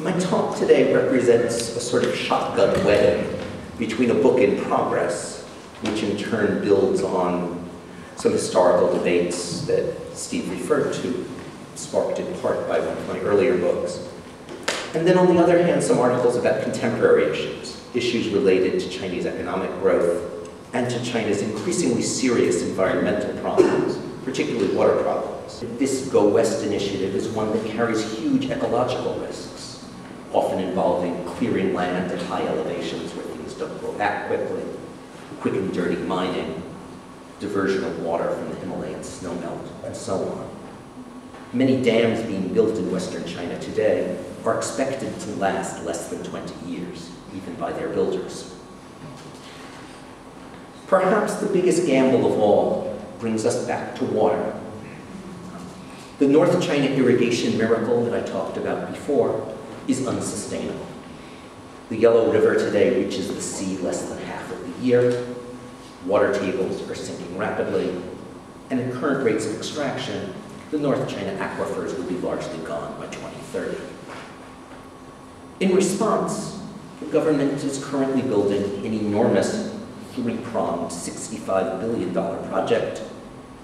My talk today represents a sort of shotgun wedding between a book in progress, which in turn builds on some historical debates that Steve referred to, sparked in part by one of my earlier books. And then on the other hand, some articles about contemporary issues related to Chinese economic growth and to China's increasingly serious environmental problems, particularly water problems. This Go West initiative is one that carries huge ecological risks, often involving clearing land at high elevations where things don't grow back quickly, quick and dirty mining, diversion of water from the Himalayan snowmelt, and so on. Many dams being built in Western China today are expected to last less than 20 years, even by their builders. Perhaps the biggest gamble of all brings us back to water. The North China irrigation miracle that I talked about before is unsustainable. The Yellow River today reaches the sea less than half of the year. Water tables are sinking rapidly, and at current rates of extraction, the North China aquifers will be largely gone by 2030. In response, the government is currently building an enormous three-pronged $65 billion project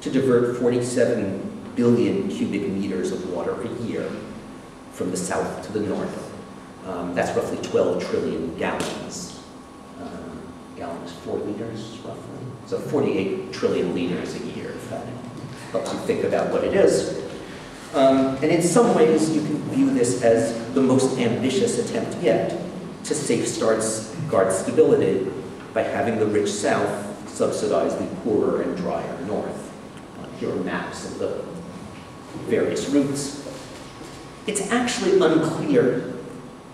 to divert 47 billion cubic meters of water a year from the south to the north. That's roughly 12 trillion gallons. Gallons, 4 liters, roughly. So 48 trillion liters a year, if that helps you think about what it is. And in some ways, you can view this as the most ambitious attempt yet to safeguard stability by having the rich south subsidize the poorer and drier north. Here are maps of the various routes. It's actually unclear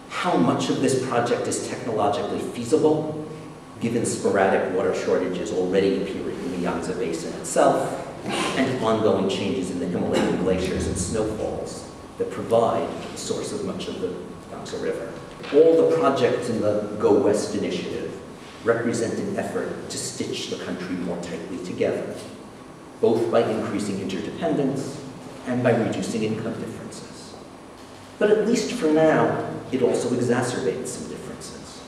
how much of this project is technologically feasible, given sporadic water shortages already appearing in the Yangtze Basin itself, and ongoing changes in the Himalayan glaciers and snowfalls that provide the source of much of the Yangtze River. All the projects in the Go West initiative represent an effort to stitch the country more tightly together, both by increasing interdependence and by reducing income differences. But at least for now, it also exacerbates some differences.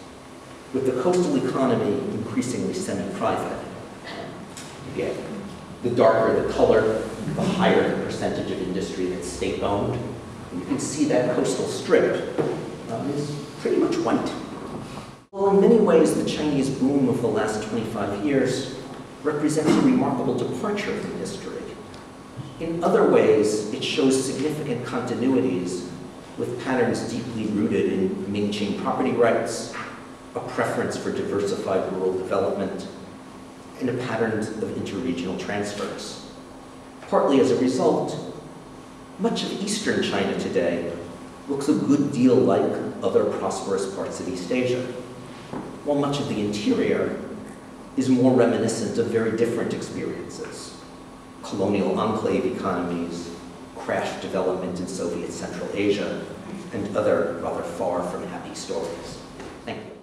With the coastal economy increasingly semi-private, again, the darker the color, the higher the percentage of industry that's state-owned. You can see that coastal strip is pretty much white. Well, in many ways, the Chinese boom of the last 25 years represents a remarkable departure from history. In other ways, it shows significant continuities with patterns deeply rooted in Mingqing property rights, a preference for diversified rural development, and a pattern of interregional transfers. Partly as a result, much of eastern China today looks a good deal like other prosperous parts of East Asia, while much of the interior is more reminiscent of very different experiences: colonial enclave economies, crash development in Soviet Central Asia, and other rather far from happy stories. Thank you.